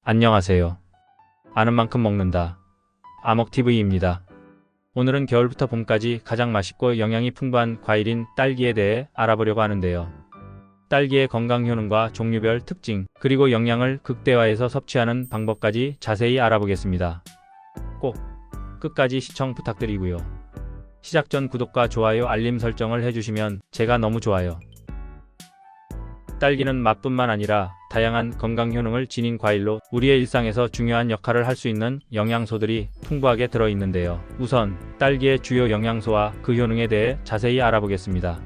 안녕하세요. 아는 만큼 먹는다. 아먹TV입니다. 오늘은 겨울부터 봄까지 가장 맛있고 영양이 풍부한 과일인 딸기에 대해 알아보려고 하는데요. 딸기의 건강 효능과 종류별 특징, 그리고 영양을 극대화해서 섭취하는 방법까지 자세히 알아보겠습니다. 꼭 끝까지 시청 부탁드리고요. 시작 전 구독과 좋아요, 알림 설정을 해주시면 제가 너무 좋아요. 딸기는 맛뿐만 아니라 다양한 건강 효능을 지닌 과일로 우리의 일상에서 중요한 역할을 할 수 있는 영양소들이 풍부하게 들어있는데요. 우선 딸기의 주요 영양소와 그 효능에 대해 자세히 알아보겠습니다.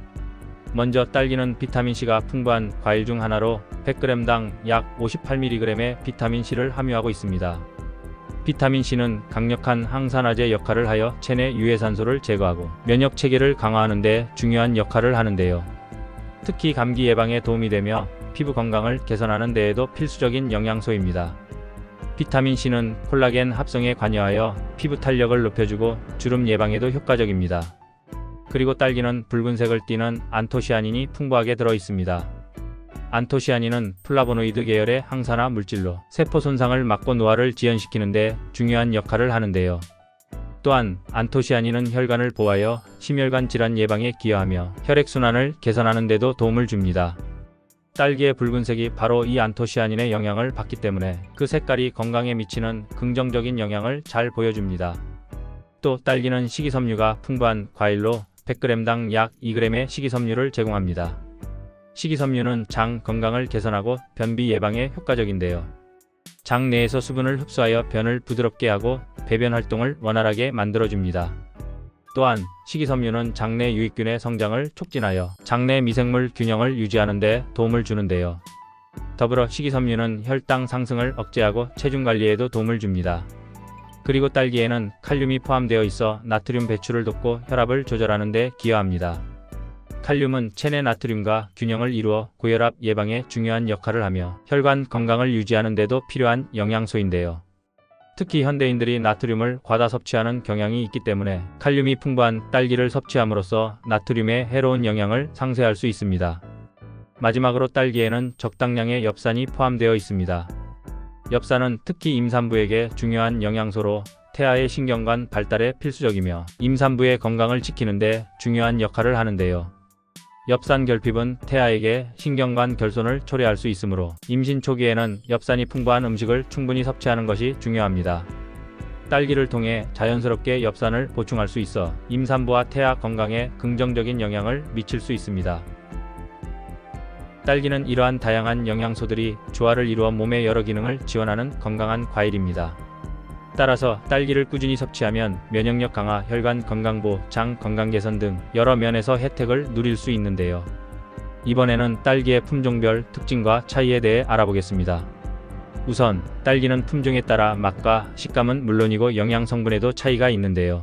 먼저 딸기는 비타민C가 풍부한 과일 중 하나로 100g당 약 58mg의 비타민C를 함유하고 있습니다. 비타민C는 강력한 항산화제 역할을 하여 체내 유해산소를 제거하고 면역 체계를 강화하는 데 중요한 역할을 하는데요. 특히 감기 예방에 도움이 되며 피부 건강을 개선하는 데에도 필수적인 영양소입니다. 비타민C는 콜라겐 합성에 관여하여 피부 탄력을 높여주고 주름 예방에도 효과적입니다. 그리고 딸기는 붉은색을 띠는 안토시아닌이 풍부하게 들어 있습니다. 안토시아닌은 플라보노이드 계열의 항산화 물질로 세포 손상을 막고 노화를 지연시키는 데 중요한 역할을 하는데요. 또한 안토시아닌은 혈관을 보호하여 심혈관 질환 예방에 기여하며 혈액순환을 개선하는 데도 도움을 줍니다. 딸기의 붉은색이 바로 이 안토시아닌의 영향을 받기 때문에 그 색깔이 건강에 미치는 긍정적인 영향을 잘 보여줍니다. 또 딸기는 식이섬유가 풍부한 과일로 100g당 약 2g의 식이섬유를 제공합니다. 식이섬유는 장 건강을 개선하고 변비 예방에 효과적인데요. 장 내에서 수분을 흡수하여 변을 부드럽게 하고 배변 활동을 원활하게 만들어줍니다. 또한 식이섬유는 장내 유익균의 성장을 촉진하여 장내 미생물 균형을 유지하는 데 도움을 주는데요. 더불어 식이섬유는 혈당 상승을 억제하고 체중 관리에도 도움을 줍니다. 그리고 딸기에는 칼륨이 포함되어 있어 나트륨 배출을 돕고 혈압을 조절하는 데 기여합니다. 칼륨은 체내 나트륨과 균형을 이루어 고혈압 예방에 중요한 역할을 하며 혈관 건강을 유지하는 데도 필요한 영양소인데요. 특히 현대인들이 나트륨을 과다 섭취하는 경향이 있기 때문에 칼륨이 풍부한 딸기를 섭취함으로써 나트륨의 해로운 영향을 상쇄할 수 있습니다. 마지막으로 딸기에는 적당량의 엽산이 포함되어 있습니다. 엽산은 특히 임산부에게 중요한 영양소로 태아의 신경관 발달에 필수적이며 임산부의 건강을 지키는 데 중요한 역할을 하는데요. 엽산 결핍은 태아에게 신경관 결손을 초래할 수 있으므로 임신 초기에는 엽산이 풍부한 음식을 충분히 섭취하는 것이 중요합니다. 딸기를 통해 자연스럽게 엽산을 보충할 수 있어 임산부와 태아 건강에 긍정적인 영향을 미칠 수 있습니다. 딸기는 이러한 다양한 영양소들이 조화를 이루어 몸의 여러 기능을 지원하는 건강한 과일입니다. 따라서 딸기를 꾸준히 섭취하면 면역력 강화, 혈관 건강보, 장 건강 개선 등 여러 면에서 혜택을 누릴 수 있는데요. 이번에는 딸기의 품종별 특징과 차이에 대해 알아보겠습니다. 우선 딸기는 품종에 따라 맛과 식감은 물론이고 영양 성분에도 차이가 있는데요.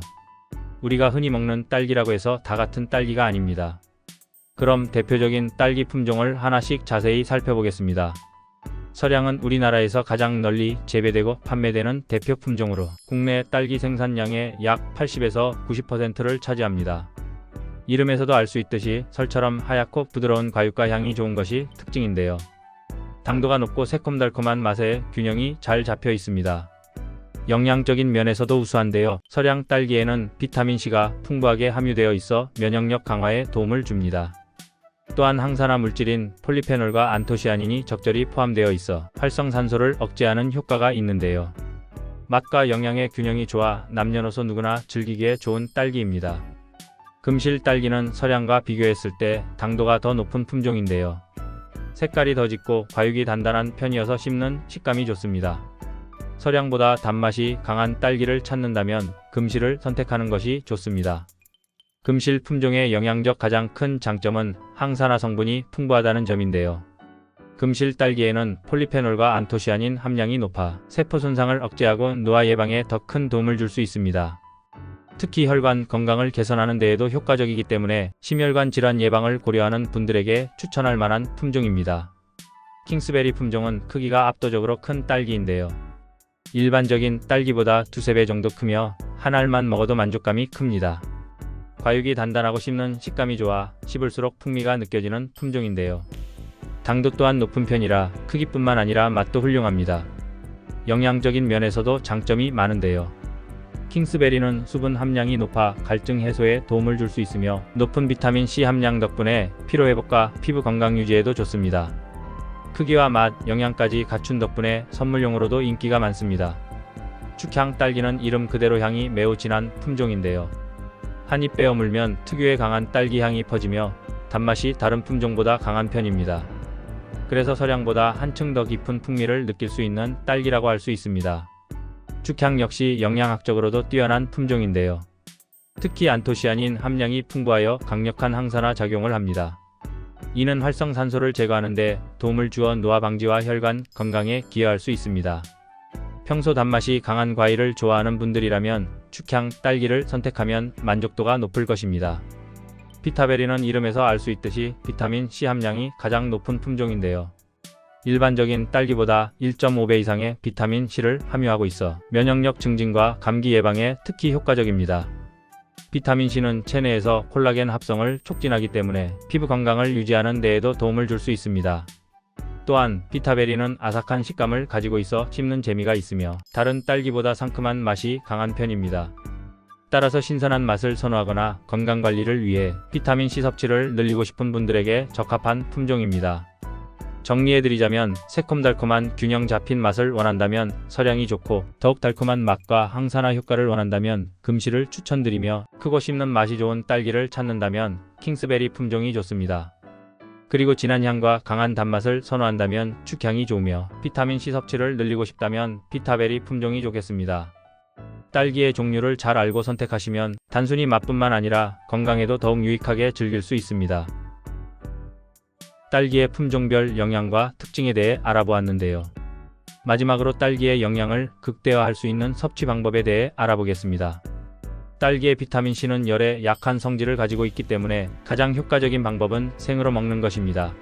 우리가 흔히 먹는 딸기라고 해서 다 같은 딸기가 아닙니다. 그럼 대표적인 딸기 품종을 하나씩 자세히 살펴보겠습니다. 서량은 우리나라에서 가장 널리 재배되고 판매되는 대표 품종으로 국내 딸기 생산량의 약 80에서 90%를 차지합니다. 이름에서도 알 수 있듯이 설처럼 하얗고 부드러운 과육과 향이 좋은 것이 특징인데요. 당도가 높고 새콤달콤한 맛의 균형이 잘 잡혀 있습니다. 영양적인 면에서도 우수한데요. 서량 딸기에는 비타민C가 풍부하게 함유되어 있어 면역력 강화에 도움을 줍니다. 또한 항산화 물질인 폴리페놀과 안토시아닌이 적절히 포함되어 있어 활성산소를 억제하는 효과가 있는데요. 맛과 영양의 균형이 좋아 남녀노소 누구나 즐기기에 좋은 딸기입니다. 금실 딸기는 서량과 비교했을 때 당도가 더 높은 품종인데요. 색깔이 더 짙고 과육이 단단한 편이어서 씹는 식감이 좋습니다. 서량보다 단맛이 강한 딸기를 찾는다면 금실을 선택하는 것이 좋습니다. 금실 품종의 영양적 가장 큰 장점은 항산화 성분이 풍부하다는 점인데요. 금실 딸기에는 폴리페놀과 안토시아닌 함량이 높아 세포 손상을 억제하고 노화 예방에 더 큰 도움을 줄 수 있습니다. 특히 혈관 건강을 개선하는 데에도 효과적이기 때문에 심혈관 질환 예방을 고려하는 분들에게 추천할 만한 품종입니다. 킹스베리 품종은 크기가 압도적으로 큰 딸기인데요. 일반적인 딸기보다 2~3배 정도 크며 한 알만 먹어도 만족감이 큽니다. 과육이 단단하고 씹는 식감이 좋아 씹을수록 풍미가 느껴지는 품종인데요. 당도 또한 높은 편이라 크기뿐만 아니라 맛도 훌륭합니다. 영양적인 면에서도 장점이 많은데요. 킹스베리는 수분 함량이 높아 갈증 해소에 도움을 줄 수 있으며 높은 비타민 C 함량 덕분에 피로회복과 피부 건강 유지에도 좋습니다. 크기와 맛, 영양까지 갖춘 덕분에 선물용으로도 인기가 많습니다. 축향 딸기는 이름 그대로 향이 매우 진한 품종인데요. 한 입 베어 물면 특유의 강한 딸기 향이 퍼지며 단맛이 다른 품종보다 강한 편입니다. 그래서 서량보다 한층 더 깊은 풍미를 느낄 수 있는 딸기라고 할 수 있습니다. 축향 역시 영양학적으로도 뛰어난 품종인데요. 특히 안토시아닌 함량이 풍부하여 강력한 항산화 작용을 합니다. 이는 활성산소를 제거하는 데 도움을 주어 노화 방지와 혈관 건강에 기여할 수 있습니다. 평소 단맛이 강한 과일을 좋아하는 분들이라면 축향 딸기를 선택하면 만족도가 높을 것입니다. 피타베리는 이름에서 알 수 있듯이 비타민 C 함량이 가장 높은 품종인데요. 일반적인 딸기보다 1.5배 이상의 비타민 C를 함유하고 있어 면역력 증진과 감기 예방에 특히 효과적입니다. 비타민 C는 체내에서 콜라겐 합성을 촉진하기 때문에 피부 건강을 유지하는 데에도 도움을 줄 수 있습니다. 또한 피타베리는 아삭한 식감을 가지고 있어 씹는 재미가 있으며 다른 딸기보다 상큼한 맛이 강한 편입니다. 따라서 신선한 맛을 선호하거나 건강관리를 위해 비타민C 섭취를 늘리고 싶은 분들에게 적합한 품종입니다. 정리해드리자면 새콤달콤한 균형 잡힌 맛을 원한다면 서량이 좋고 더욱 달콤한 맛과 항산화 효과를 원한다면 금시를 추천드리며 크고 씹는 맛이 좋은 딸기를 찾는다면 킹스베리 품종이 좋습니다. 그리고 진한 향과 강한 단맛을 선호한다면 축향이 좋으며 비타민C 섭취를 늘리고 싶다면 피타베리 품종이 좋겠습니다. 딸기의 종류를 잘 알고 선택하시면 단순히 맛뿐만 아니라 건강에도 더욱 유익하게 즐길 수 있습니다. 딸기의 품종별 영양과 특징에 대해 알아보았는데요. 마지막으로 딸기의 영양을 극대화할 수 있는 섭취 방법에 대해 알아보겠습니다. 딸기의 비타민C는 열에 약한 성질을 가지고 있기 때문에 가장 효과적인 방법은 생으로 먹는 것입니다.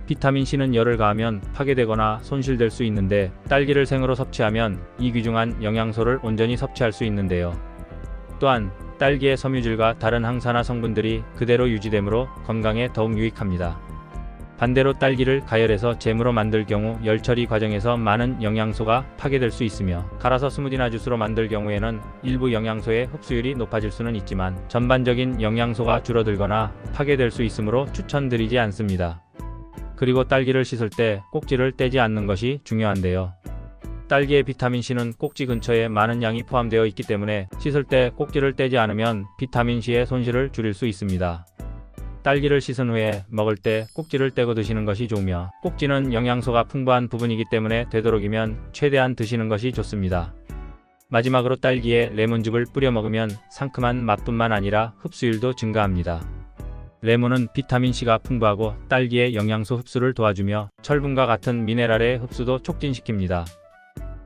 비타민C는 열을 가하면 파괴되거나 손실될 수 있는데 딸기를 생으로 섭취하면 이 귀중한 영양소를 온전히 섭취할 수 있는데요. 또한 딸기의 섬유질과 다른 항산화 성분들이 그대로 유지되므로 건강에 더욱 유익합니다. 반대로 딸기를 가열해서 잼으로 만들 경우 열 처리 과정에서 많은 영양소가 파괴될 수 있으며 갈아서 스무디나 주스로 만들 경우에는 일부 영양소의 흡수율이 높아질 수는 있지만 전반적인 영양소가 줄어들거나 파괴될 수 있으므로 추천드리지 않습니다. 그리고 딸기를 씻을 때 꼭지를 떼지 않는 것이 중요한데요. 딸기의 비타민C는 꼭지 근처에 많은 양이 포함되어 있기 때문에 씻을 때 꼭지를 떼지 않으면 비타민C의 손실을 줄일 수 있습니다. 딸기를 씻은 후에 먹을 때 꼭지를 떼고 드시는 것이 좋으며 꼭지는 영양소가 풍부한 부분이기 때문에 되도록이면 최대한 드시는 것이 좋습니다. 마지막으로 딸기에 레몬즙을 뿌려 먹으면 상큼한 맛뿐만 아니라 흡수율도 증가합니다. 레몬은 비타민C가 풍부하고 딸기의 영양소 흡수를 도와주며 철분과 같은 미네랄의 흡수도 촉진시킵니다.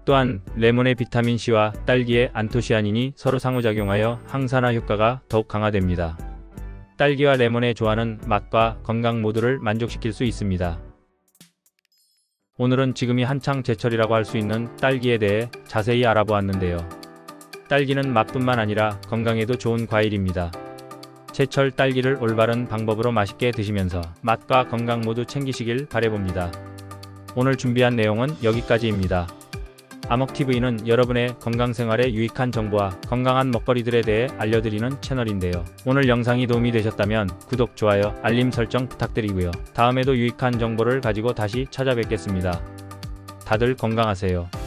또한 레몬의 비타민C와 딸기의 안토시아닌이 서로 상호작용하여 항산화 효과가 더욱 강화됩니다. 딸기와 레몬의 조화는 맛과 건강 모두를 만족시킬 수 있습니다. 오늘은 지금이 한창 제철이라고 할 수 있는 딸기에 대해 자세히 알아보았는데요. 딸기는 맛뿐만 아니라 건강에도 좋은 과일입니다. 제철 딸기를 올바른 방법으로 맛있게 드시면서 맛과 건강 모두 챙기시길 바라봅니다. 오늘 준비한 내용은 여기까지입니다. 아먹TV는 여러분의 건강생활에 유익한 정보와 건강한 먹거리들에 대해 알려드리는 채널인데요. 오늘 영상이 도움이 되셨다면 구독, 좋아요, 알림 설정 부탁드리고요. 다음에도 유익한 정보를 가지고 다시 찾아뵙겠습니다. 다들 건강하세요.